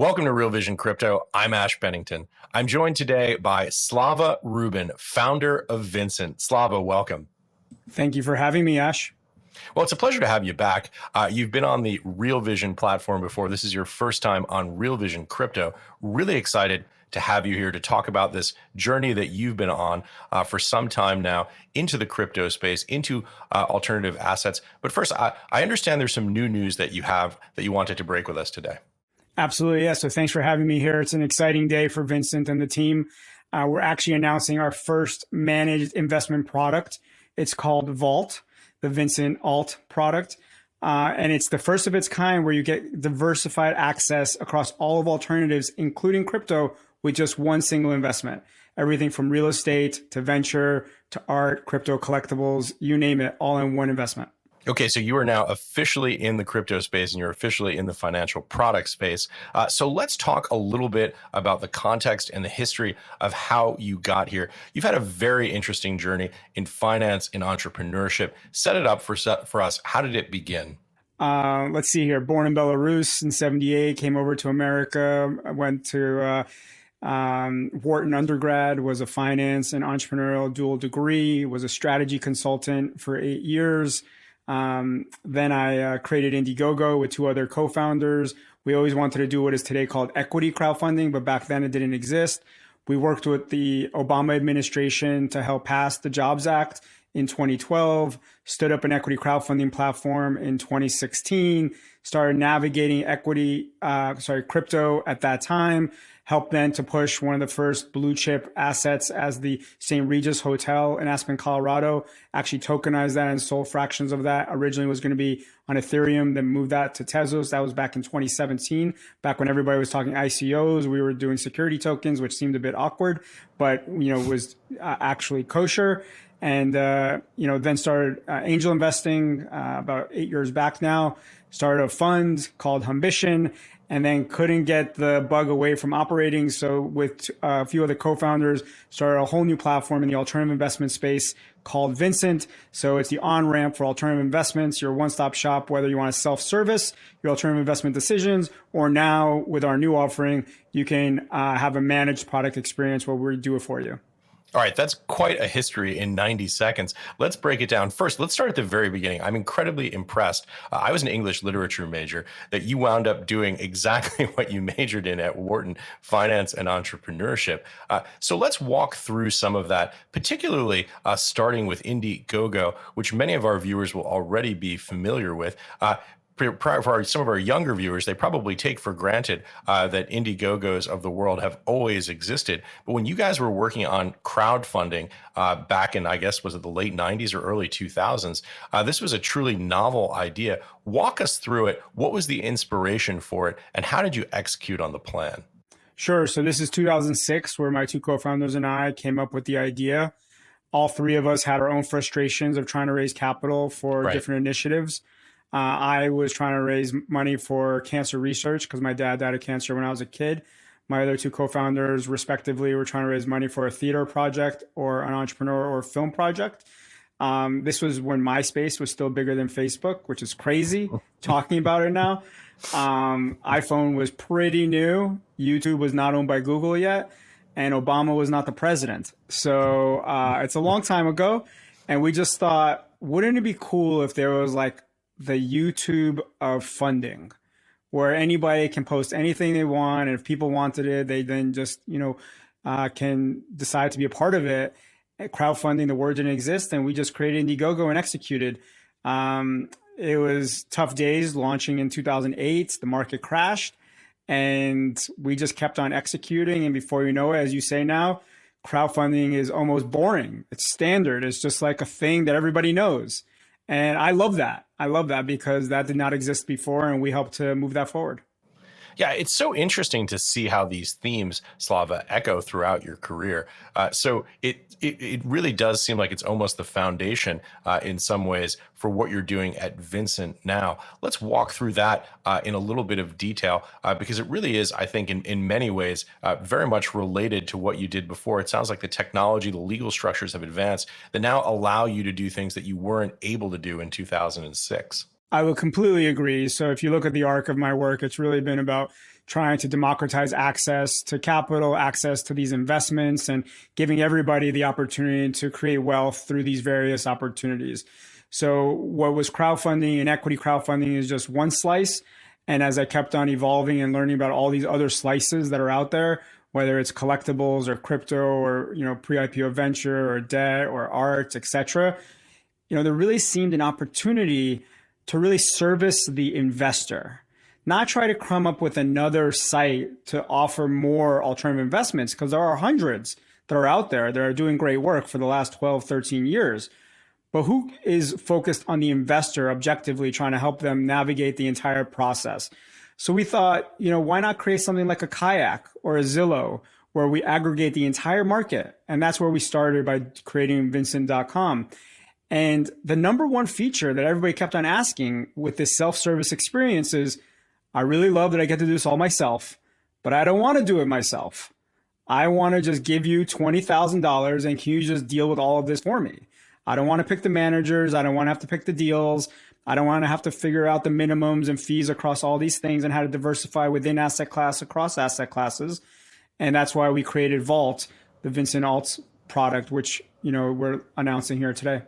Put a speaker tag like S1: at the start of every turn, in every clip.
S1: Welcome to Real Vision Crypto. I'm Ash Bennington. I'm joined today by Slava Rubin, founder of Vincent. Slava, welcome.
S2: Thank you for having me, Ash.
S1: Well, it's a pleasure to have you back. You've been on the Real Vision platform before. This is your first time on Real Vision Crypto. Really excited to have you here to talk about this journey that you've been on for some time now into the crypto space, into alternative assets. But first, I understand there's some new news that you have that you wanted to break with us today.
S2: Absolutely. Yeah. So thanks for having me here. It's an exciting day for Vincent and the team. We're actually announcing our first managed investment product. It's called Vault, the Vincent Alt product. And it's the first of its kind where you get diversified access across all of alternatives, including crypto, with just one single investment. Everything from real estate to venture to art, crypto collectibles, you name it, all in one investment.
S1: Okay, so you are now officially in the crypto space and you're officially in the financial product space. So let's talk a little bit about the context and the history of how you got here. You've had a very interesting journey in finance and entrepreneurship. Set it up for us. How did it begin?
S2: Let's see here. Born in Belarus in '78, came over to America. I went to Wharton undergrad, was a finance and entrepreneurial dual degree, was a strategy consultant for 8 years. Then I created Indiegogo with two other co-founders. We always wanted to do what is today called equity crowdfunding, but back then it didn't exist. We worked with the Obama administration to help pass the Jobs Act in 2012, stood up an equity crowdfunding platform in 2016, started navigating crypto at that time, helped then to push one of the first blue chip assets as the St. Regis Hotel in Aspen, Colorado, actually tokenized that and sold fractions of that. Originally was going to be on Ethereum, then moved that to Tezos. That was back in 2017, back when everybody was talking ICOs. We were doing security tokens, which seemed a bit awkward, but was actually kosher. And then started angel investing about 8 years back now. Started a fund called Ambition, and then couldn't get the bug away from operating. So with a few other co-founders, started a whole new platform in the alternative investment space called Vincent. So it's the on-ramp for alternative investments, your one-stop shop, whether you want to self-service your alternative investment decisions, or now with our new offering, you can have a managed product experience where we do it for you.
S1: All right, that's quite a history in 90 seconds. Let's break it down. First, let's start at the very beginning. I'm incredibly impressed. I was an English literature major, that you wound up doing exactly what you majored in at Wharton, finance and entrepreneurship. So let's walk through some of that, particularly starting with Indiegogo, which many of our viewers will already be familiar with. For some of our younger viewers, they probably take for granted that Indiegogos of the world have always existed. But when you guys were working on crowdfunding back in, I guess, was it the late 90s or early 2000s, this was a truly novel idea. Walk us through it. What was the inspiration for it? And how did you execute on the plan?
S2: Sure. So this is 2006, where my two co-founders and I came up with the idea. All three of us had our own frustrations of trying to raise capital for different initiatives. I was trying to raise money for cancer research because my dad died of cancer when I was a kid. My other two co-founders, respectively, were trying to raise money for a theater project or an entrepreneur or film project. This was when MySpace was still bigger than Facebook, which is crazy talking about it now. iPhone was pretty new. YouTube was not owned by Google yet. And Obama was not the president. So it's a long time ago. And we just thought, wouldn't it be cool if there was like the YouTube of funding, where anybody can post anything they want, and if people wanted it, they then just can decide to be a part of it. Crowdfunding, the word didn't exist, and we just created Indiegogo and executed. It was tough days launching in 2008. The market crashed, and we just kept on executing. And before you know it, as you say now, crowdfunding is almost boring. It's standard. It's just like a thing that everybody knows. And I love that. I love that because that did not exist before, and we helped to move that forward.
S1: Yeah, it's so interesting to see how these themes, Slava, echo throughout your career. So it really does seem like it's almost the foundation in some ways for what you're doing at Vincent now. Let's walk through that in a little bit of detail because it really is, I think, in many ways, very much related to what you did before. It sounds like the technology, the legal structures have advanced that now allow you to do things that you weren't able to do in 2006.
S2: I would completely agree. So if you look at the arc of my work, it's really been about trying to democratize access to capital, access to these investments, and giving everybody the opportunity to create wealth through these various opportunities. So what was crowdfunding and equity crowdfunding is just one slice. And as I kept on evolving and learning about all these other slices that are out there, whether it's collectibles or crypto or pre-IPO venture or debt or art, etc., there really seemed an opportunity to really service the investor, not try to come up with another site to offer more alternative investments, because there are hundreds that are out there that are doing great work for the last 12, 13 years. But who is focused on the investor objectively, trying to help them navigate the entire process? So we thought, why not create something like a Kayak or a Zillow, where we aggregate the entire market? And that's where we started by creating Vincent.com. And the number one feature that everybody kept on asking with this self-service experience is, I really love that I get to do this all myself, but I don't want to do it myself. I want to just give you $20,000 and can you just deal with all of this for me? I don't want to pick the managers. I don't want to have to pick the deals. I don't want to have to figure out the minimums and fees across all these things and how to diversify within asset class, across asset classes. And that's why we created Vault, the Vincent Alts product, which, we're announcing here today.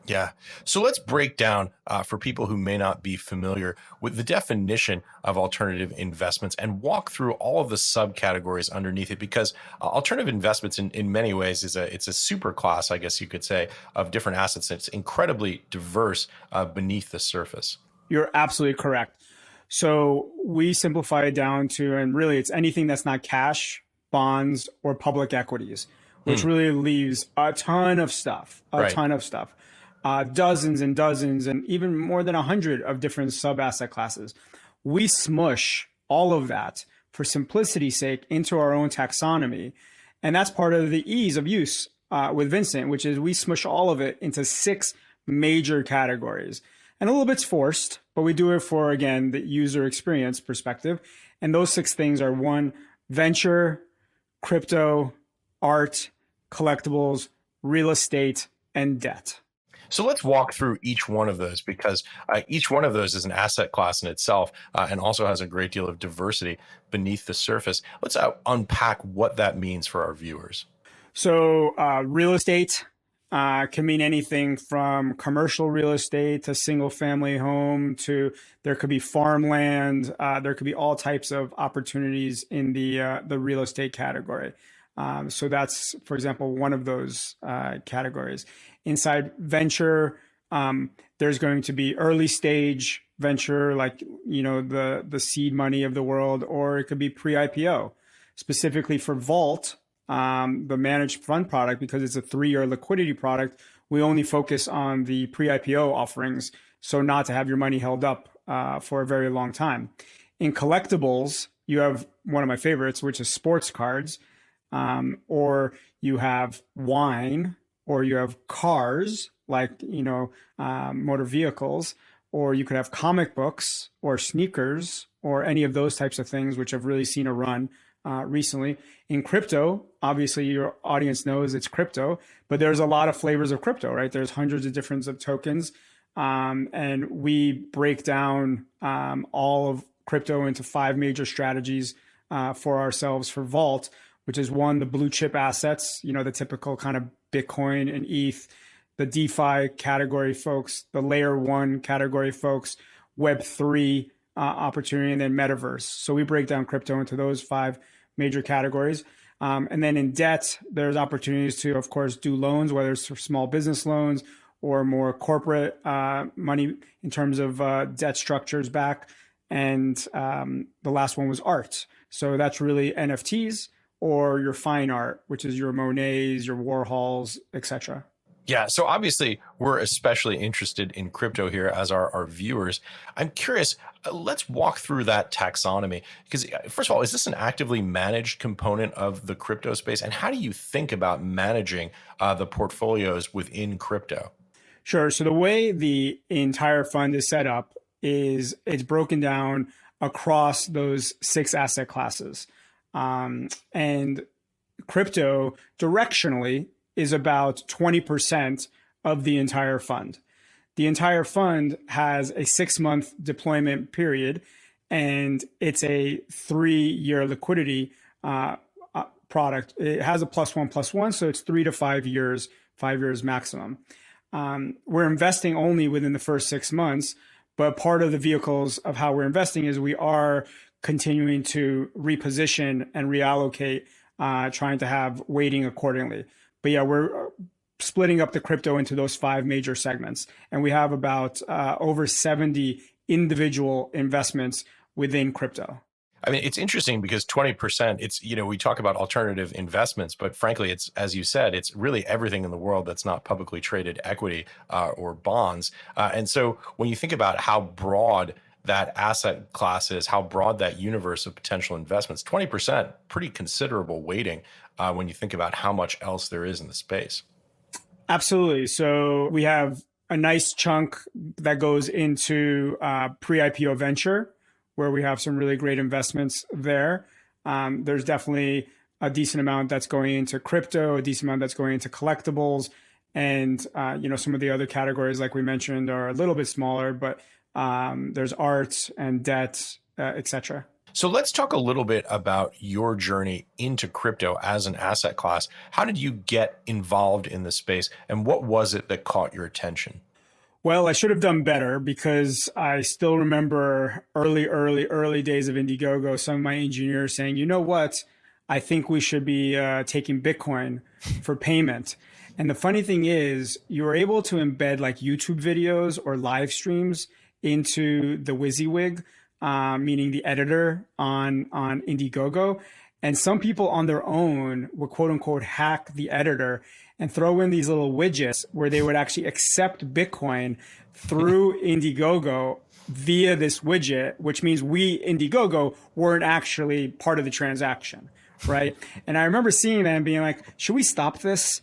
S1: Yeah. So let's break down for people who may not be familiar with the definition of alternative investments and walk through all of the subcategories underneath it, because alternative investments in many ways it's a super class, I guess you could say, of different assets. It's incredibly diverse beneath the surface.
S2: You're absolutely correct. So we simplify it down to, and really it's anything that's not cash, bonds, or public equities, which really leaves a ton of stuff, dozens and dozens, and even more than 100 of different sub-asset classes. We smush all of that for simplicity's sake into our own taxonomy. And that's part of the ease of use with Vincent, which is we smush all of it into 6 major categories. And a little bit's forced, but we do it for, again, the user experience perspective. And those 6 things are: 1, venture, crypto, art, collectibles, real estate, and debt.
S1: So let's walk through each one of those, because each one of those is an asset class in itself and also has a great deal of diversity beneath the surface. Let's unpack what that means for our viewers.
S2: So real estate can mean anything from commercial real estate to single family home to there could be farmland. There could be all types of opportunities in the real estate category. So that's, for example, one of those categories. Inside venture, there's going to be early stage venture, like, the seed money of the world, or it could be pre-IPO. Specifically for Vault, the managed fund product, because it's a 3-year liquidity product, we only focus on the pre-IPO offerings, so not to have your money held up for a very long time. In collectibles, you have one of my favorites, which is sports cards, or you have wine, or you have cars, like, motor vehicles, or you could have comic books or sneakers or any of those types of things, which have really seen a run recently. In crypto, obviously your audience knows it's crypto, but there's a lot of flavors of crypto, right? There's hundreds of different tokens. And we break down all of crypto into 5 major strategies for ourselves for Vault, which is 1, the blue chip assets, the typical kind of Bitcoin and ETH, the DeFi category folks, the layer 1 category folks, Web3 opportunity, and then metaverse. So we break down crypto into those 5 major categories. And then in debt, there's opportunities to, of course, do loans, whether it's for small business loans or more corporate money in terms of debt structures back. And the last one was art. So that's really NFTs, or your fine art, which is your Monets, your Warhols, etc.
S1: Yeah, so obviously we're especially interested in crypto here as our viewers. I'm curious, let's walk through that taxonomy, because first of all, is this an actively managed component of the crypto space? And how do you think about managing the portfolios within crypto?
S2: Sure. So the way the entire fund is set up is it's broken down across those 6 asset classes. And crypto directionally is about 20% of the entire fund. The entire fund has a 6-month deployment period, and it's a 3-year liquidity product. It has a +1+1, so it's 3 to 5 years, 5 years maximum. We're investing only within the first 6 months, but part of the vehicles of how we're investing is we are continuing to reposition and reallocate, trying to have weighting accordingly. But yeah, we're splitting up the crypto into those 5 major segments. And we have about over 70 individual investments within crypto.
S1: I mean, it's interesting because 20%, it's, we talk about alternative investments, but frankly, it's, as you said, it's really everything in the world that's not publicly traded equity or bonds. And so when you think about how broad that asset class is, how broad that universe of potential investments, 20%, pretty considerable weighting when you think about how much else there is in the space.
S2: Absolutely. So we have a nice chunk that goes into pre-IPO venture, where we have some really great investments there. There's definitely a decent amount that's going into crypto, a decent amount that's going into collectibles, and some of the other categories, like we mentioned, are a little bit smaller, but there's art and debt, etc.
S1: So let's talk a little bit about your journey into crypto as an asset class. How did you get involved in the space, and what was it that caught your attention?
S2: Well, I should have done better, because I still remember early days of Indiegogo, some of my engineers saying, you know what, I think we should be taking Bitcoin for payment. And the funny thing is, you were able to embed like YouTube videos or live streams into the WYSIWYG, meaning the editor on Indiegogo. And some people on their own would quote unquote hack the editor and throw in these little widgets where they would actually accept Bitcoin through Indiegogo via this widget, which means we, Indiegogo, weren't actually part of the transaction, right? And I remember seeing that and being like, should we stop this?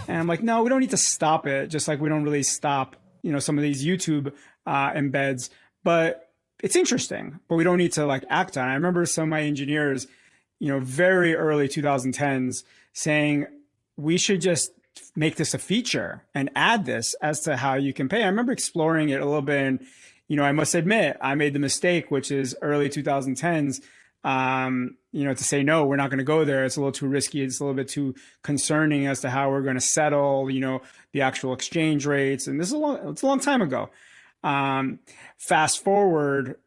S2: And I'm like, no, we don't need to stop it. Just like we don't really stop, some of these YouTube embeds, but it's interesting, but we don't need to like act on it. I remember some of my engineers, very early 2010s saying, we should just make this a feature and add this as to how you can pay. I remember exploring it a little bit, and, I must admit, I made the mistake, which is early 2010s, to say, no, we're not going to go there. It's a little too risky. It's a little bit too concerning as to how we're going to settle, the actual exchange rates. And it's a long time ago. Fast forward,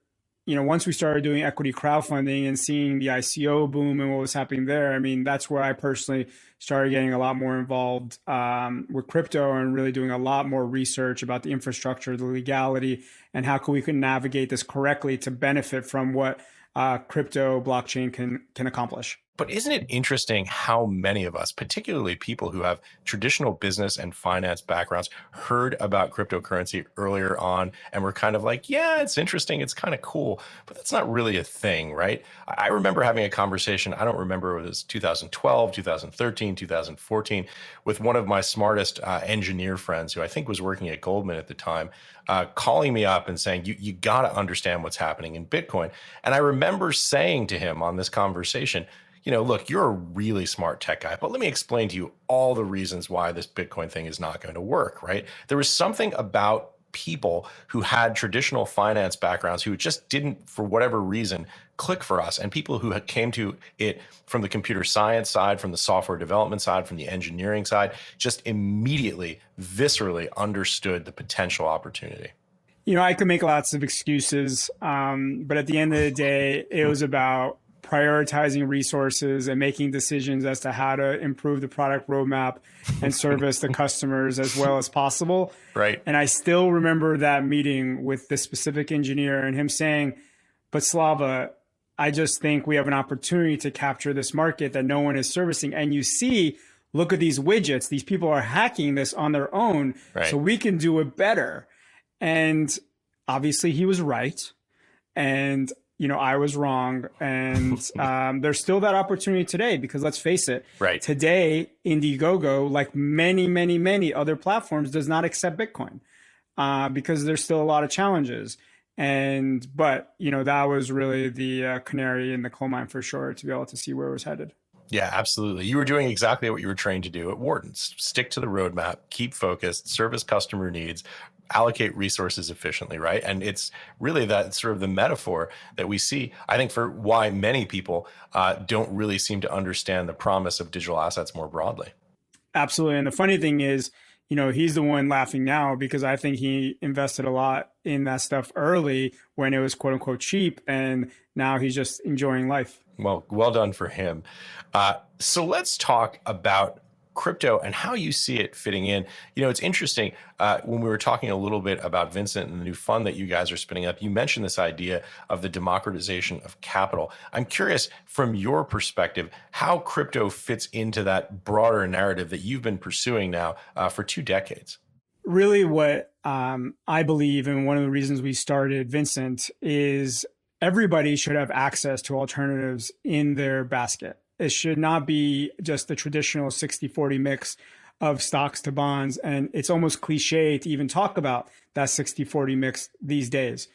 S2: once we started doing equity crowdfunding and seeing the ICO boom and what was happening there, I mean, that's where I personally started getting a lot more involved with crypto and really doing a lot more research about the infrastructure, the legality, and how we can navigate this correctly to benefit from what crypto blockchain can accomplish.
S1: But isn't it interesting how many of us, particularly people who have traditional business and finance backgrounds, heard about cryptocurrency earlier on and were kind of like, yeah, it's interesting, it's kind of cool, but that's not really a thing, right? I remember having a conversation, I don't remember if it was 2012, 2013, 2014, with one of my smartest engineer friends who I think was working at Goldman at the time, calling me up and saying, you got to understand what's happening in Bitcoin. And I remember saying to him on this conversation, look, you're a really smart tech guy, but let me explain to you all the reasons why this Bitcoin thing is not going to work, right? There was something about people who had traditional finance backgrounds who just didn't, for whatever reason, click for us. And people who came to it from the computer science side, from the software development side, from the engineering side, just immediately, viscerally understood the potential opportunity.
S2: I could make lots of excuses, but at the end of the day, it was about prioritizing resources and making decisions as to how to improve the product roadmap and service the customers as well as possible.
S1: Right.
S2: And I still remember that meeting with this specific engineer and him saying, but Slava, I just think we have an opportunity to capture this market that no one is servicing. And you see, look at these widgets. These people are hacking this on their own, right, so we can do it better. And obviously he was right. And I was wrong. And there's still that opportunity today, because let's face it,
S1: right,
S2: today, Indiegogo, like many other platforms, does not accept Bitcoin because there's still a lot of challenges. But that was really the canary in the coal mine for sure, to be able to see where it was headed.
S1: Yeah, absolutely. You were doing exactly what you were trained to do at Wharton. Stick to the roadmap, keep focused, service customer needs, allocate resources efficiently, right? And it's really that sort of the metaphor that we see, I think, for why many people don't really seem to understand the promise of digital assets more broadly.
S2: Absolutely. And the funny thing is, he's the one laughing now because I think he invested a lot in that stuff early when it was quote unquote cheap. And now he's just enjoying life.
S1: Well done for him. So let's talk about crypto and how you see it fitting in. It's interesting. When we were talking a little bit about Vincent and the new fund that you guys are spinning up, you mentioned this idea of the democratization of capital. I'm curious, from your perspective, how crypto fits into that broader narrative that you've been pursuing now for 2 decades.
S2: Really, what I believe, and one of the reasons we started Vincent, is everybody should have access to alternatives in their basket. It should not be just the traditional 60-40 mix of stocks to bonds. And it's almost cliche to even talk about that 60-40 mix these days.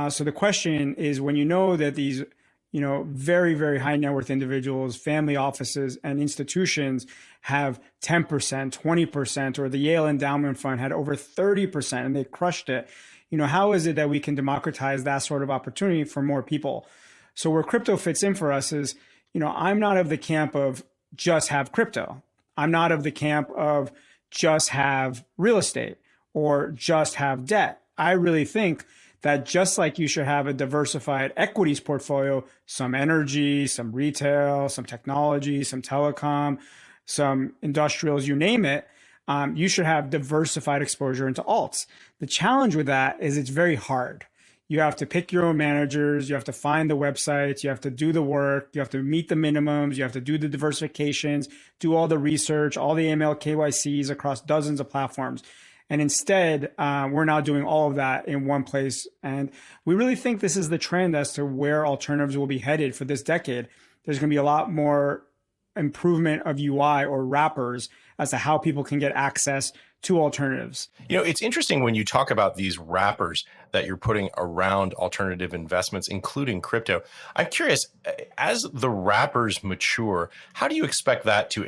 S2: So the question is, when you know that these, very, very high net worth individuals, family offices, and institutions have 10%, 20%, or the Yale Endowment Fund had over 30%, and they crushed it. How is it that we can democratize that sort of opportunity for more people? So where crypto fits in for us is, I'm not of the camp of just have crypto. I'm not of the camp of just have real estate or just have debt. I really think that just like you should have a diversified equities portfolio, some energy, some retail, some technology, some telecom, some industrials, you name it, you should have diversified exposure into alts. The challenge with that is it's very hard. You have to pick your own managers. You have to find the websites. You have to do the work. You have to meet the minimums. You have to do the diversifications, do all the research, all the AML KYCs across dozens of platforms. And instead, we're now doing all of that in one place. And we really think this is the trend as to where alternatives will be headed for this decade. There's going to be a lot more improvement of UI or wrappers as to how people can get access to alternatives.
S1: It's interesting when you talk about these wrappers that you're putting around alternative investments, including crypto. I'm curious, as the wrappers mature, how do you expect that to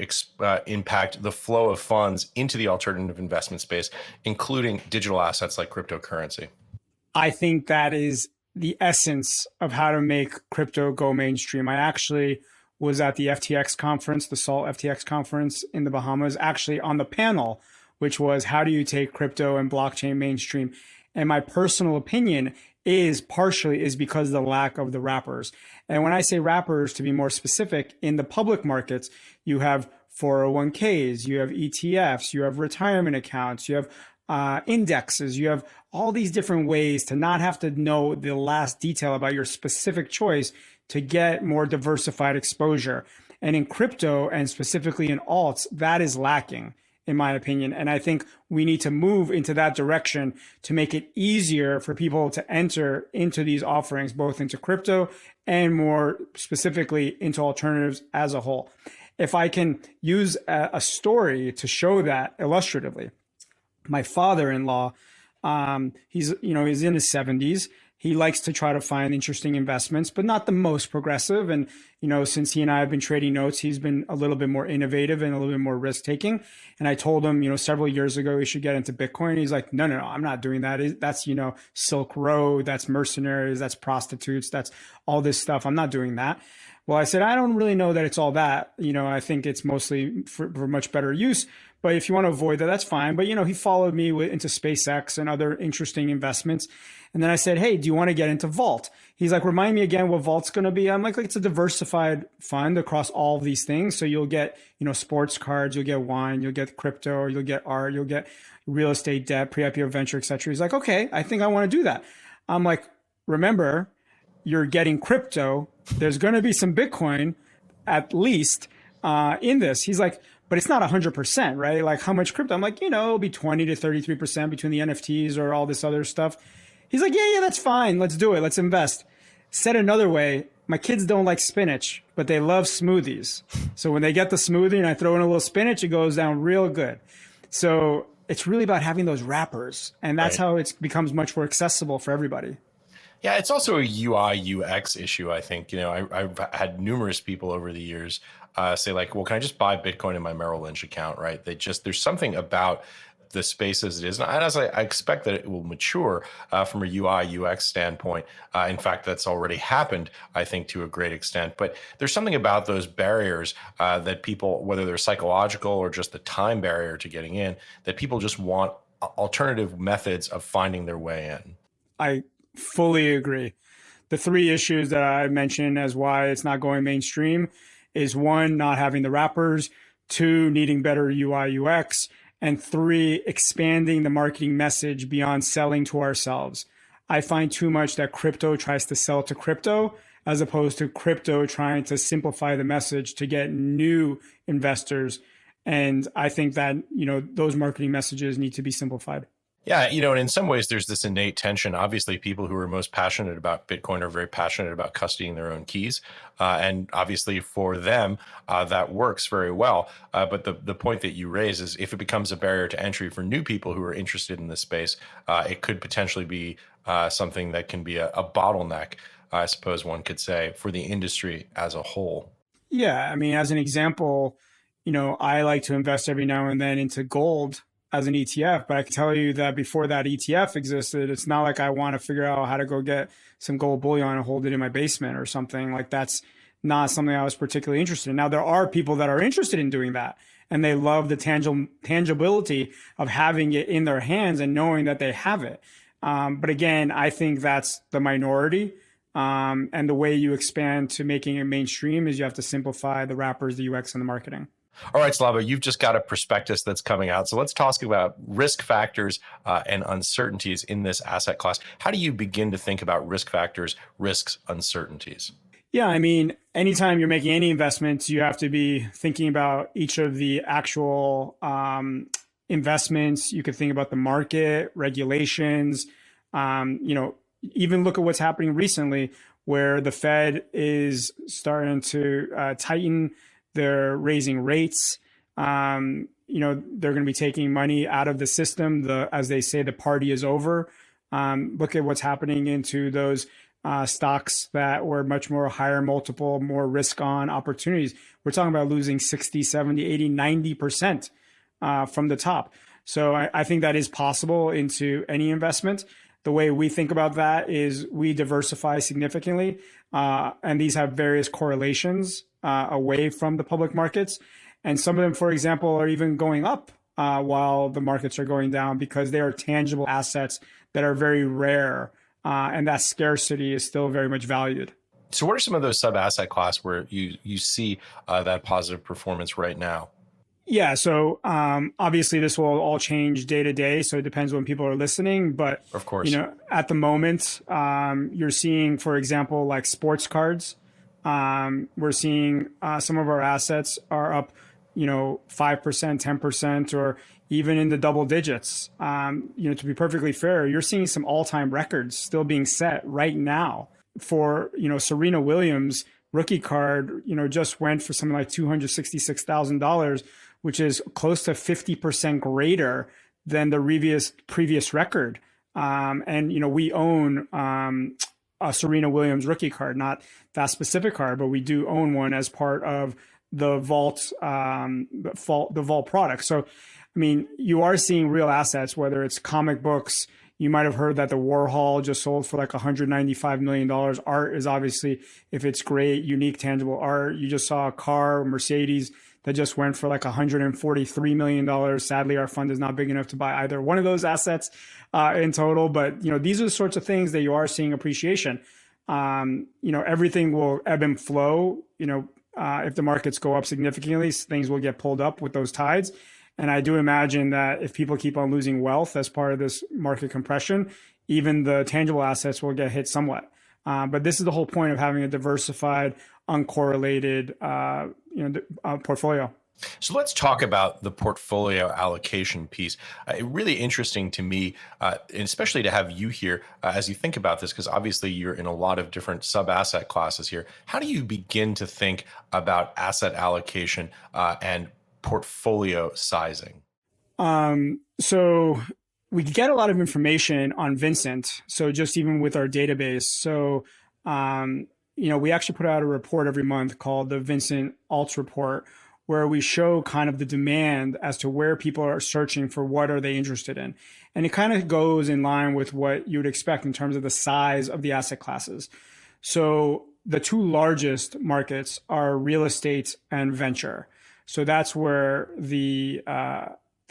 S1: impact the flow of funds into the alternative investment space, including digital assets like cryptocurrency?
S2: I think that is the essence of how to make crypto go mainstream. I actually was at the FTX conference, the SALT FTX conference in the Bahamas, actually on the panel, which was how do you take crypto and blockchain mainstream? And my personal opinion is because of the lack of the wrappers. And when I say wrappers, to be more specific, in the public markets, you have 401ks, you have ETFs, you have retirement accounts, you have indexes, you have all these different ways to not have to know the last detail about your specific choice to get more diversified exposure. And in crypto, and specifically in alts, that is lacking, in my opinion. And I think we need to move into that direction to make it easier for people to enter into these offerings, both into crypto and more specifically into alternatives as a whole. If I can use a story to show that illustratively, my father-in-law, he's in his 70s. He likes to try to find interesting investments, but not the most progressive. And, since he and I have been trading notes, he's been a little bit more innovative and a little bit more risk taking. And I told him, several years ago, he should get into Bitcoin. He's like, no, I'm not doing that. That's, Silk Road, that's mercenaries, that's prostitutes, that's all this stuff. I'm not doing that. Well, I said, I don't really know that it's all that. I think it's mostly for much better use. But if you want to avoid that, that's fine. But, he followed me into SpaceX and other interesting investments. And then I said, hey, do you want to get into Vault? He's like, remind me again what Vault's going to be. I'm like, it's a diversified fund across all of these things. So you'll get, sports cards, you'll get wine, you'll get crypto, you'll get art, you'll get real estate debt, pre-IPO venture, et cetera. He's like, okay, I think I want to do that. I'm like, remember, you're getting crypto. There's going to be some Bitcoin at least in this. He's like, but it's not 100%, right? Like how much crypto? I'm like, it'll be 20 to 33% between the NFTs or all this other stuff. He's like, yeah, that's fine. Let's do it. Let's invest. Said another way, my kids don't like spinach, but they love smoothies. So when they get the smoothie and I throw in a little spinach, it goes down real good. So it's really about having those wrappers. And that's how it becomes much more accessible for everybody.
S1: Yeah, it's also a UI UX issue, I think. I've had numerous people over the years say like, well, can I just buy Bitcoin in my Merrill Lynch account, right? There's something about the space as it is, and as I expect that it will mature from a UI UX standpoint. In fact, that's already happened, I think, to a great extent. But there's something about those barriers that people, whether they're psychological or just the time barrier to getting in, that people just want alternative methods of finding their way in.
S2: I fully agree. The three issues that I mentioned as why it's not going mainstream is one, not having the wrappers, two, needing better UI UX, and three, expanding the marketing message beyond selling to ourselves. I find too much that crypto tries to sell to crypto as opposed to crypto trying to simplify the message to get new investors. And I think that, those marketing messages need to be simplified.
S1: Yeah, and in some ways, there's this innate tension. Obviously, people who are most passionate about Bitcoin are very passionate about custodying their own keys. And obviously, for them, that works very well. But the point that you raise is if it becomes a barrier to entry for new people who are interested in this space, it could potentially be something that can be a bottleneck, I suppose one could say, for the industry as a whole.
S2: Yeah, I mean, as an example, I like to invest every now and then into gold as an ETF, but I can tell you that before that ETF existed, it's not like I want to figure out how to go get some gold bullion and hold it in my basement or something. Like that's not something I was particularly interested in. Now, there are people that are interested in doing that, and they love the tangibility of having it in their hands and knowing that they have it. But again, I think that's the minority. And the way you expand to making it mainstream is you have to simplify the wrappers, the UX, and the marketing.
S1: All right, Slava, you've just got a prospectus that's coming out. So let's talk about risk factors and uncertainties in this asset class. How do you begin to think about risk factors, risks, uncertainties?
S2: Yeah, I mean, anytime you're making any investments, you have to be thinking about each of the actual investments. You could think about the market, regulations, even look at what's happening recently where the Fed is starting to tighten. They're raising rates. They're going to be taking money out of the system. As they say, the party is over. Look at what's happening into those stocks that were much more higher multiple, more risk on opportunities. We're talking about losing 60, 70, 80, 90% from the top. So I think that is possible into any investment. The way we think about that is we diversify significantly, and these have various correlations away from the public markets. And some of them, for example, are even going up while the markets are going down because they are tangible assets that are very rare, and that scarcity is still very much valued.
S1: So what are some of those sub-asset class where you see that positive performance right now?
S2: Yeah, so obviously this will all change day to day, so it depends when people are listening. But
S1: of course,
S2: at the moment, you're seeing, for example, like sports cards. We're seeing some of our assets are up, 5%, 10%, or even in the double digits. To be perfectly fair, you're seeing some all-time records still being set right now. For Serena Williams rookie card, just went for something like $266,000. Which is close to 50% greater than the previous record. And we own a Serena Williams rookie card, not that specific card, but we do own one as part of the Vault product. So, I mean, you are seeing real assets, whether it's comic books. You might have heard that the Warhol just sold for like $195 million. Art is obviously, if it's great, unique, tangible art. You just saw a car, Mercedes, that just went for like $143 million. Sadly, our fund is not big enough to buy either one of those assets in total. But, these are the sorts of things that you are seeing appreciation. Everything will ebb and flow. If the markets go up significantly, things will get pulled up with those tides. And I do imagine that if people keep on losing wealth as part of this market compression, even the tangible assets will get hit somewhat. But this is the whole point of having a diversified, uncorrelated portfolio.
S1: So let's talk about the portfolio allocation piece. Really interesting to me, and especially to have you here as you think about this, because obviously you're in a lot of different sub-asset classes here. How do you begin to think about asset allocation and portfolio sizing?
S2: So we get a lot of information on Vincent. So just even with our database. So, we actually put out a report every month called the Vincent Alts Report, where we show kind of the demand as to where people are searching for what are they interested in. And it kind of goes in line with what you would expect in terms of the size of the asset classes. So the two largest markets are real estate and venture. So that's where the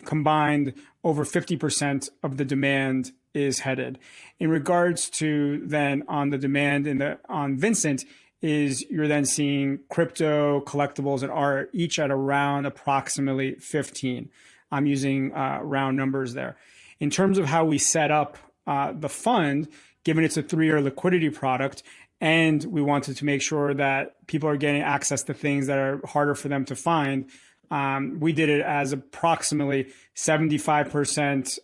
S2: combined over 50% of the demand is headed. In regards to then on the demand on Vincent, is you're then seeing crypto, collectibles, and art each at around approximately 15. I'm using round numbers there. In terms of how we set up the fund, given it's a 3-year liquidity product, and we wanted to make sure that people are getting access to things that are harder for them to find, we did it as approximately 75%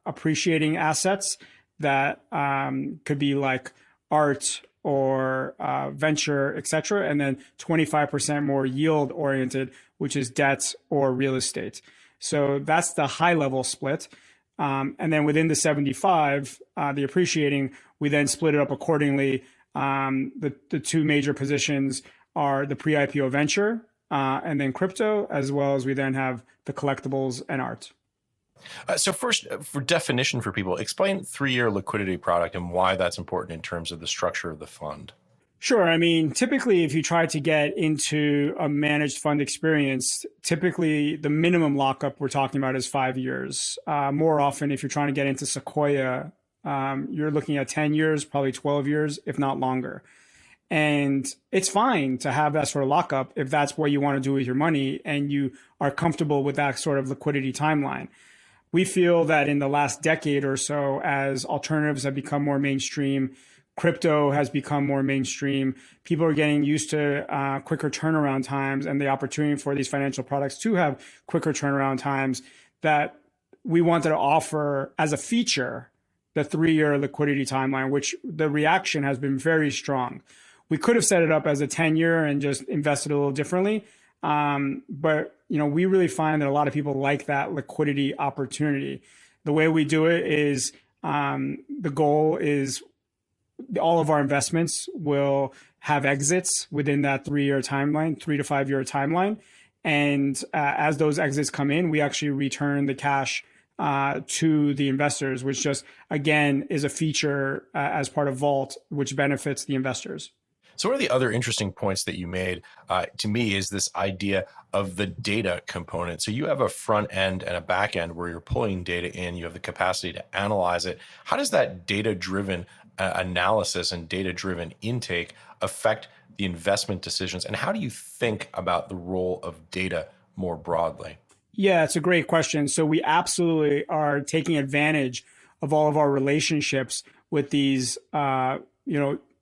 S2: appreciating assets that could be like art or venture, et cetera, and then 25% more yield oriented, which is debt or real estate. So that's the high level split. And then within the 75, the appreciating, we then split it up accordingly. The two major positions are the pre-IPO venture and then crypto, as well as we then have the collectibles and art.
S1: So first, for definition for people, explain 3-year liquidity product and why that's important in terms of the structure of the fund.
S2: Sure. I mean, typically, if you try to get into a managed fund experience, typically the minimum lockup we're talking about is 5 years. More often, if you're trying to get into Sequoia, you're looking at 10 years, probably 12 years, if not longer. And it's fine to have that sort of lockup if that's what you want to do with your money and you are comfortable with that sort of liquidity timeline. We feel that in the last decade or so, as alternatives have become more mainstream, crypto has become more mainstream, people are getting used to quicker turnaround times and the opportunity for these financial products to have quicker turnaround times, that we wanted to offer as a feature the 3-year liquidity timeline, which the reaction has been very strong. We could have set it up as a 10-year and just invested a little differently. But we really find that a lot of people like that liquidity opportunity. The way we do it is the goal is all of our investments will have exits within that 3-year timeline, 3 to 5 year timeline. And as those exits come in, we actually return the cash to the investors, which just, again, is a feature as part of Vault, which benefits the investors.
S1: So one of the other interesting points that you made to me is this idea of the data component. So you have a front end and a back end where you're pulling data in, you have the capacity to analyze it. How does that data-driven analysis and data-driven intake affect the investment decisions? And how do you think about the role of data more broadly?
S2: Yeah, it's a great question. So we absolutely are taking advantage of all of our relationships with these,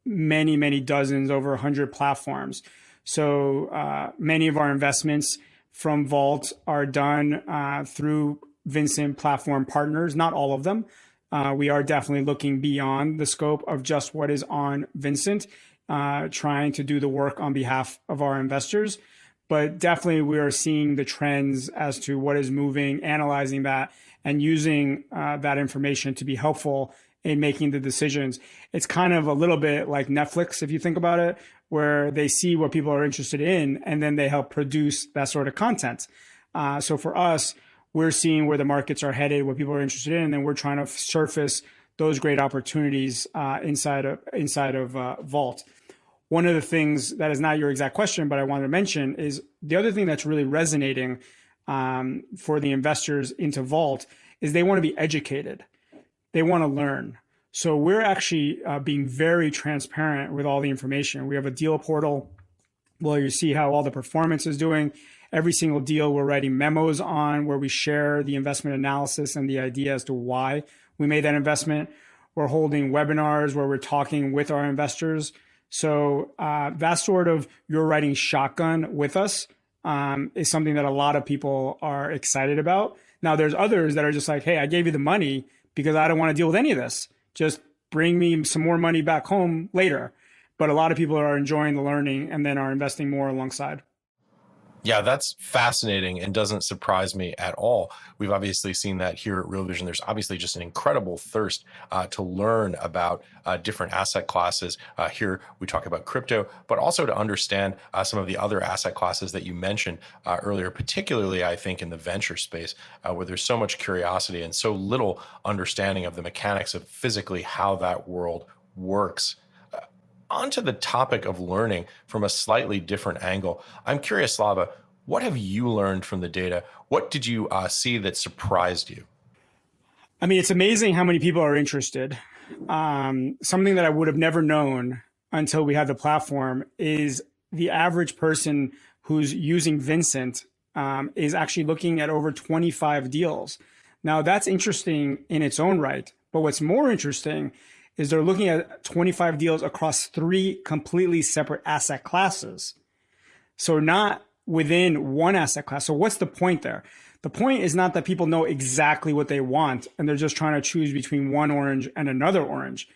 S2: many dozens, over 100 platforms. So many of our investments from Vault are done through Vincent platform partners, not all of them. We are definitely looking beyond the scope of just what is on Vincent, trying to do the work on behalf of our investors. But definitely we are seeing the trends as to what is moving, analyzing that, and using that information to be helpful in making the decisions. It's kind of a little bit like Netflix, if you think about it, where they see what people are interested in, and then they help produce that sort of content. So for us, we're seeing where the markets are headed, what people are interested in, and then we're trying to surface those great opportunities inside of Vault. One of the things that is not your exact question, but I wanted to mention is the other thing that's really resonating for the investors into Vault is they want to be educated. They want to learn. So we're actually being very transparent with all the information. We have a deal portal where you see how all the performance is doing. Every single deal we're writing memos on, where we share the investment analysis and the idea as to why we made that investment. We're holding webinars where we're talking with our investors. So that sort of you're writing shotgun with us is something that a lot of people are excited about. Now, there's others that are just like, hey, I gave you the money because I don't want to deal with any of this. Just bring me some more money back home later. But a lot of people are enjoying the learning and then are investing more alongside.
S1: Yeah, that's fascinating and doesn't surprise me at all. We've obviously seen that here at Real Vision. There's obviously just an incredible thirst to learn about different asset classes. Here we talk about crypto, but also to understand some of the other asset classes that you mentioned earlier, particularly, I think, in the venture space, where there's so much curiosity and so little understanding of the mechanics of physically how that world works. Onto the topic of learning from a slightly different angle, I'm curious, Slava, what have you learned from the data? What did you see that surprised you?
S2: I mean, it's amazing how many people are interested. Something that I would have never known until we had the platform is the average person who's using Vincent is actually looking at over 25 deals. Now, that's interesting in its own right. But what's more interesting is they're looking at 25 deals across 3 completely separate asset classes. So not within one asset class. So what's the point there? The point is not that people know exactly what they want and they're just trying to choose between one orange and another orange.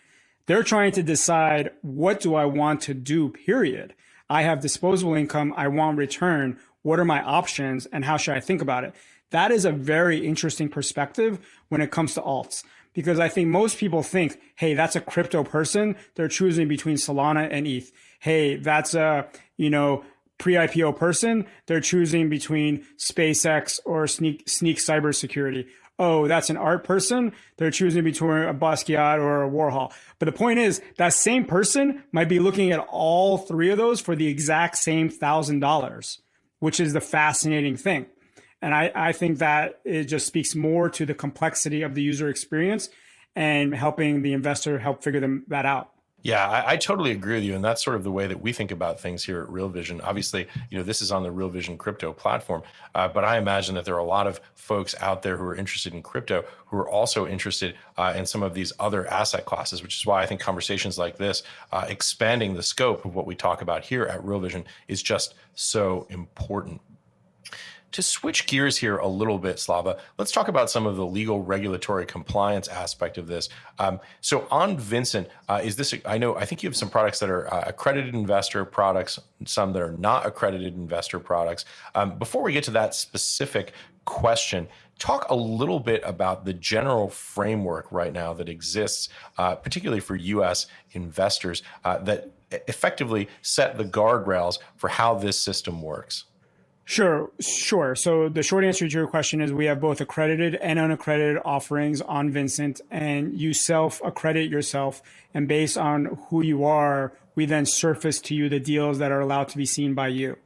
S2: They're trying to decide, what do I want to do, period. I have disposable income. I want return. What are my options and how should I think about it? That is a very interesting perspective when it comes to alts. Because I think most people think, hey, that's a crypto person. They're choosing between Solana and ETH. Hey, that's a, pre-IPO person. They're choosing between SpaceX or Sneak cybersecurity. Oh, that's an art person. They're choosing between a Basquiat or a Warhol. But the point is, that same person might be looking at all 3 of those for the exact same $1,000, which is the fascinating thing. And I think that it just speaks more to the complexity of the user experience and helping the investor help figure that out.
S1: Yeah, I totally agree with you. And that's sort of the way that we think about things here at Real Vision. Obviously, this is on the Real Vision crypto platform. But I imagine that there are a lot of folks out there who are interested in crypto who are also interested in some of these other asset classes, which is why I think conversations like this, expanding the scope of what we talk about here at Real Vision, is just so important. To switch gears here a little bit, Slava, let's talk about some of the legal regulatory compliance aspect of this. So on Vincent, I think you have some products that are accredited investor products, some that are not accredited investor products. Before we get to that specific question, talk a little bit about the general framework right now that exists, particularly for U.S. investors, that effectively set the guardrails for how this system works.
S2: Sure. So the short answer to your question is we have both accredited and unaccredited offerings on Vincent, and you self-accredit yourself. And based on who you are, we then surface to you the deals that are allowed to be seen by you.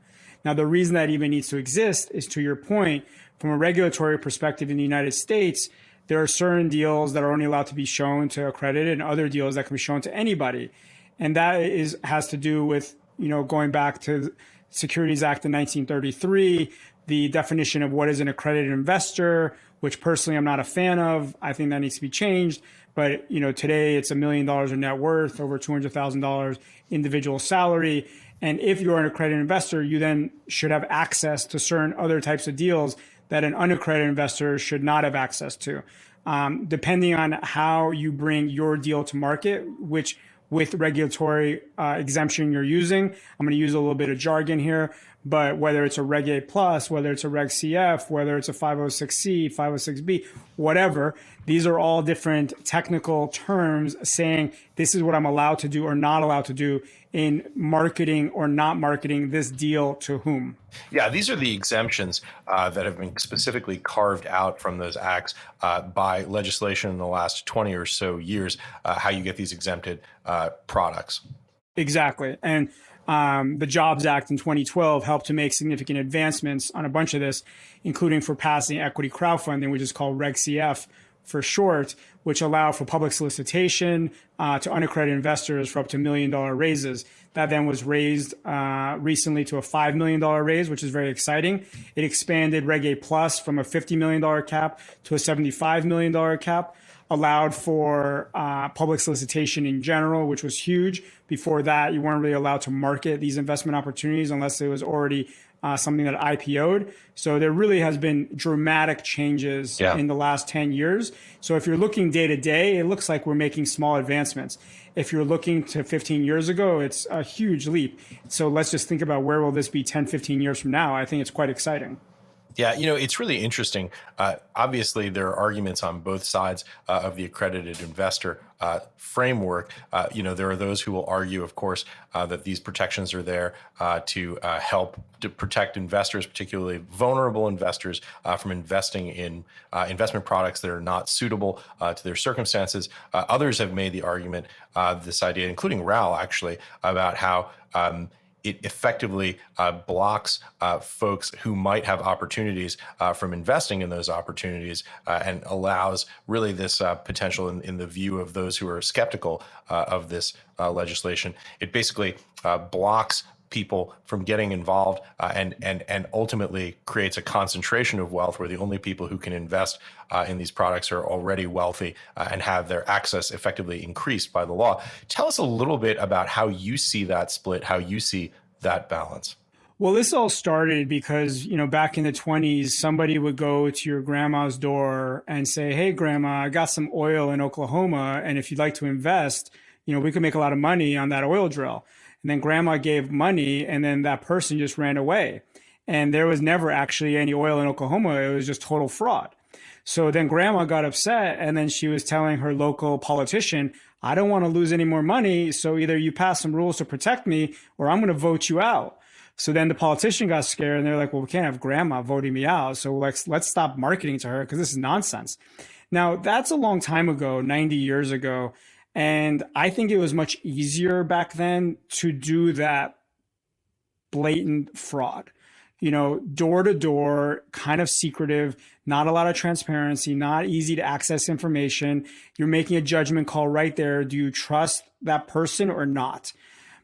S2: Now, the reason that even needs to exist is, to your point, from a regulatory perspective in the United States, there are certain deals that are only allowed to be shown to accredited and other deals that can be shown to anybody. And that has to do with, going back to Securities Act of 1933, the definition of what is an accredited investor, which personally I'm not a fan of. I think that needs to be changed. But today it's $1 million in net worth, over $200,000 individual salary. And if you're an accredited investor, you then should have access to certain other types of deals that an unaccredited investor should not have access to. Depending on how you bring your deal to market, which with regulatory exemption you're using. I'm going to use a little bit of jargon here, but whether it's a Reg A+, whether it's a Reg CF, whether it's a 506C, 506B, whatever, these are all different technical terms saying this is what I'm allowed to do or not allowed to do in marketing or not marketing this deal to whom.
S1: Yeah, these are the exemptions that have been specifically carved out from those acts by legislation in the last 20 or so years, how you get these exempted products.
S2: Exactly. And the Jobs Act in 2012 helped to make significant advancements on a bunch of this, including for passing equity crowdfunding, which is called Reg CF for short, which allow for public solicitation to unaccredited investors for up to $1 million raises. That then was raised recently to a $5 million raise, which is very exciting. It expanded Reg A Plus from a $50 million cap to a $75 million cap. allowed for public solicitation in general, which was huge. Before that, you weren't really allowed to market these investment opportunities unless it was already something that IPO'd. So there really has been dramatic changes in the last 10 years. So if you're looking day to day, it looks like we're making small advancements. If you're looking to 15 years ago, it's a huge leap. So let's just think about where will this be 10, 15 years from now. I think it's quite exciting.
S1: Yeah, it's really interesting. Obviously, there are arguments on both sides of the accredited investor framework. There are those who will argue, of course, that these protections are there to help to protect investors, particularly vulnerable investors, from investing in investment products that are not suitable to their circumstances. Others have made the argument, this idea, including Raoul, actually, about how it effectively blocks folks who might have opportunities from investing in those opportunities and allows really this potential in the view of those who are skeptical of this legislation. It basically blocks people from getting involved and ultimately creates a concentration of wealth where the only people who can invest in these products are already wealthy and have their access effectively increased by the law. Tell us a little bit about how you see that split, how you see that balance.
S2: Well, this all started because, back in the 20s, somebody would go to your grandma's door and say, "Hey, grandma, I got some oil in Oklahoma. And if you'd like to invest, we could make a lot of money on that oil drill." And then grandma gave money and then that person just ran away. And there was never actually any oil in Oklahoma. It was just total fraud. So then grandma got upset and then she was telling her local politician, "I don't want to lose any more money. So either you pass some rules to protect me or I'm going to vote you out." So then the politician got scared and they're like, "Well, we can't have grandma voting me out. So let's stop marketing to her because this is nonsense." Now, that's a long time ago, 90 years ago. And I think it was much easier back then to do that blatant fraud, door to door, kind of secretive, not a lot of transparency, not easy to access information. You're making a judgment call right there. Do you trust that person or not?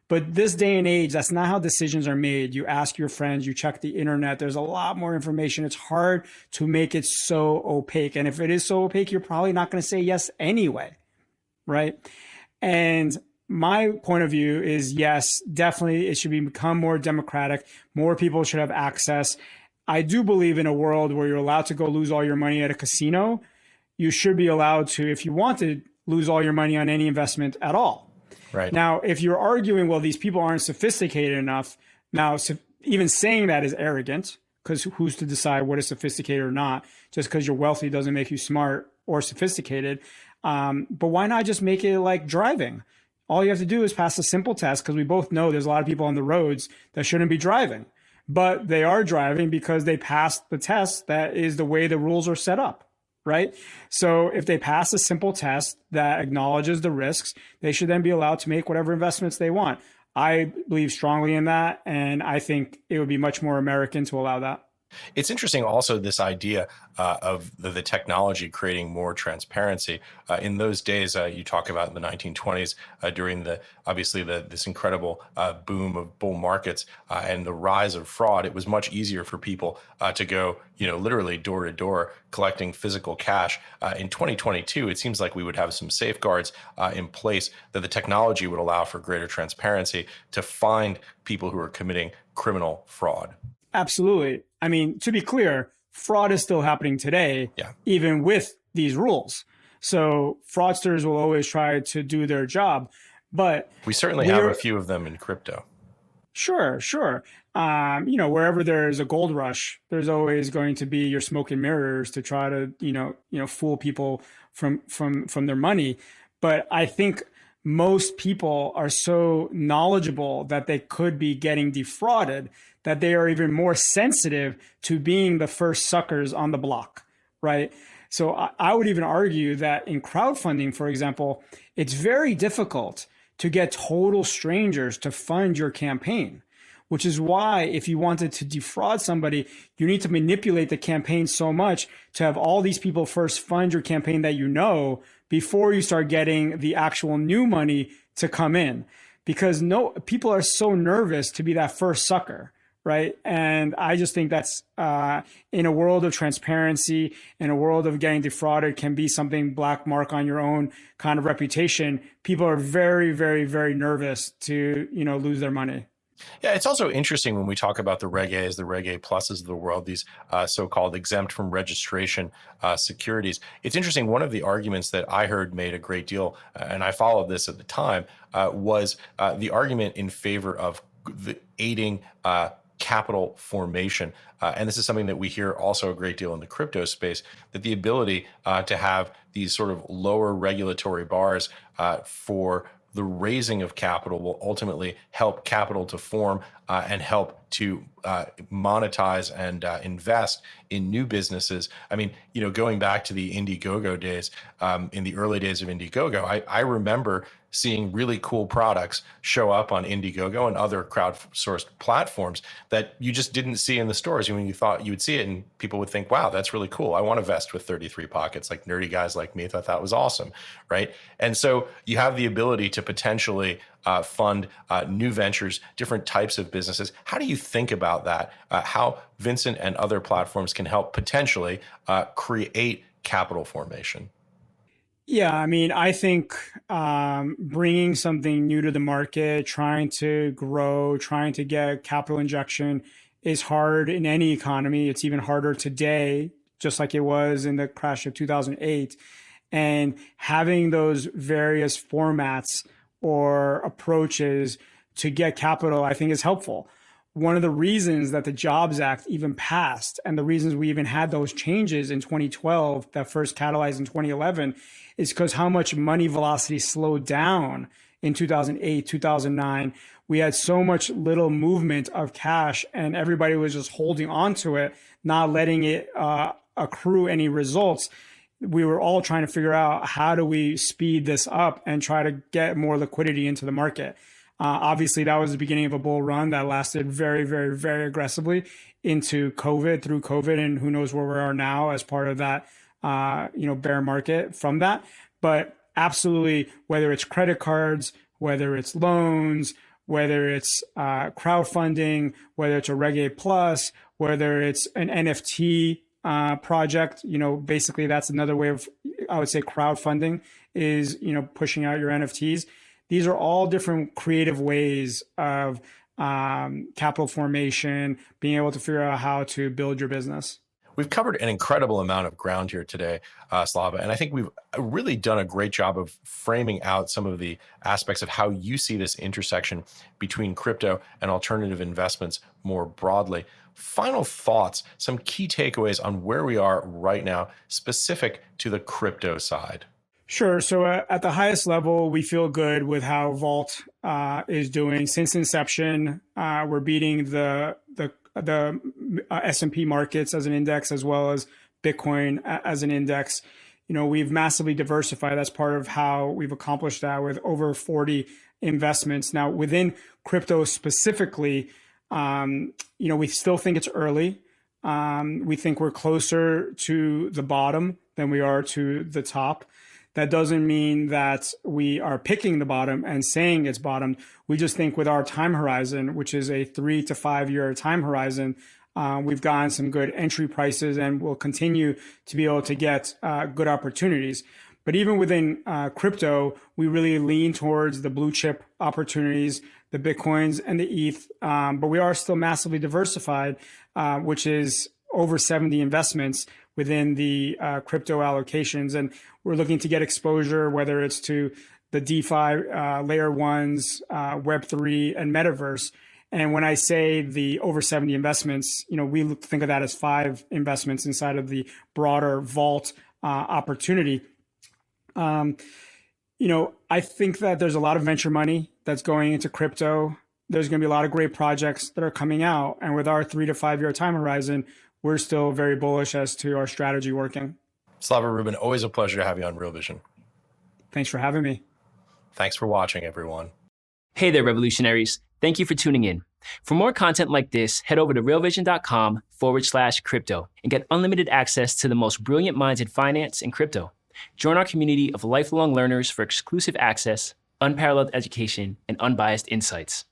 S2: But this day and age, that's not how decisions are made. You ask your friends, you check the internet. There's a lot more information. It's hard to make it so opaque. And if it is so opaque, you're probably not going to say yes anyway. Right. And my point of view is, yes, definitely it should become more democratic. More people should have access. I do believe in a world where you're allowed to go lose all your money at a casino. You should be allowed to, if you want to, lose all your money on any investment at all.
S1: Right.
S2: Now, if you're arguing, well, these people aren't sophisticated enough. Now, even saying that is arrogant because who's to decide what is sophisticated or not? Just because you're wealthy doesn't make you smart or sophisticated. But why not just make it like driving? All you have to do is pass a simple test because we both know there's a lot of people on the roads that shouldn't be driving, but they are driving because they passed the test. That is the way the rules are set up, right? So if they pass a simple test that acknowledges the risks, they should then be allowed to make whatever investments they want. I believe strongly in that, and I think it would be much more American to allow that.
S1: It's interesting also this idea of the technology creating more transparency. In those days, you talk about in the 1920s during this incredible boom of bull markets and the rise of fraud, it was much easier for people to go, literally door to door collecting physical cash. In 2022, it seems like we would have some safeguards in place that the technology would allow for greater transparency to find people who are committing criminal fraud.
S2: Absolutely. I mean, to be clear, fraud is still happening today, even with these rules. So fraudsters will always try to do their job, but
S1: we certainly have a few of them in crypto.
S2: Sure. Wherever there's a gold rush, there's always going to be your smoke and mirrors to try to, fool people from their money. But I think most people are so knowledgeable that they could be getting defrauded that they are even more sensitive to being the first suckers on the block, right? So I would even argue that in crowdfunding, for example, it's very difficult to get total strangers to fund your campaign, which is why if you wanted to defraud somebody, you need to manipulate the campaign so much to have all these people first fund your campaign that before you start getting the actual new money to come in. Because people are so nervous to be that first sucker, right? And I just think that's in a world of transparency, in a world of getting defrauded, can be something black mark on your own kind of reputation. People are very, very, very nervous to, lose their money.
S1: Yeah, it's also interesting when we talk about the Reg A's, the Reg A pluses of the world, these so-called exempt from registration securities. It's interesting. One of the arguments that I heard made a great deal, and I followed this at the time, was the argument in favor of aiding capital formation. And this is something that we hear also a great deal in the crypto space, that the ability to have these sort of lower regulatory bars for the raising of capital will ultimately help capital to form and help to monetize and invest in new businesses. I mean, going back to the Indiegogo days, in the early days of Indiegogo, I remember seeing really cool products show up on Indiegogo and other crowdsourced platforms that you just didn't see in the stores. You thought you would see it and people would think, wow, that's really cool. I want to vest with 33 pockets. Like nerdy guys like me thought that was awesome, right? And so you have the ability to potentially fund new ventures, different types of businesses. How do you think about that? How Vincent and other platforms can help potentially create capital formation?
S2: Yeah, I mean, I think bringing something new to the market, trying to grow, trying to get capital injection is hard in any economy. It's even harder today, just like it was in the crash of 2008. And having those various formats or approaches to get capital, I think, is helpful. One of the reasons that the Jobs Act even passed, and the reasons we even had those changes in 2012 that first catalyzed in 2011, is because how much money velocity slowed down in 2008, 2009. We had so much little movement of cash, and everybody was just holding on to it, not letting it accrue any results. We were all trying to figure out, how do we speed this up and try to get more liquidity into the market? Obviously, that was the beginning of a bull run that lasted very, very, very aggressively into COVID, through COVID, and who knows where we are now as part of that, bear market from that. But absolutely, whether it's credit cards, whether it's loans, whether it's crowdfunding, whether it's a Reg A plus, whether it's an NFT project, basically that's another way of, I would say, crowdfunding is, pushing out your NFTs. These are all different creative ways of capital formation, being able to figure out how to build your business.
S1: We've covered an incredible amount of ground here today, Slava, and I think we've really done a great job of framing out some of the aspects of how you see this intersection between crypto and alternative investments more broadly. Final thoughts, some key takeaways on where we are right now, specific to the crypto side.
S2: Sure. So at the highest level, we feel good with how Vault is doing. Since inception, we're beating the S&P markets as an index, as well as Bitcoin as an index. We've massively diversified. That's part of how we've accomplished that with over 40 investments. Now, within crypto specifically, we still think it's early. We think we're closer to the bottom than we are to the top. That doesn't mean that we are picking the bottom and saying it's bottom. We just think with our time horizon, which is a 3 to 5 year time horizon, we've gotten some good entry prices and will continue to be able to get good opportunities. But even within crypto, we really lean towards the blue chip opportunities, the Bitcoins and the ETH. But we are still massively diversified, which is over 70 investments within the crypto allocations. And we're looking to get exposure, whether it's to the DeFi, layer ones, Web3, and Metaverse. And when I say the over 70 investments, we think of that as 5 investments inside of the broader Vault opportunity. I think that there's a lot of venture money that's going into crypto. There's going to be a lot of great projects that are coming out. And with our 3 to 5 year time horizon, we're still very bullish as to our strategy working.
S1: Slava Rubin, always a pleasure to have you on Real Vision.
S2: Thanks for having me.
S1: Thanks for watching, everyone.
S3: Hey there, revolutionaries. Thank you for tuning in. For more content like this, head over to realvision.com/crypto and get unlimited access to the most brilliant minds in finance and crypto. Join our community of lifelong learners for exclusive access, unparalleled education, and unbiased insights.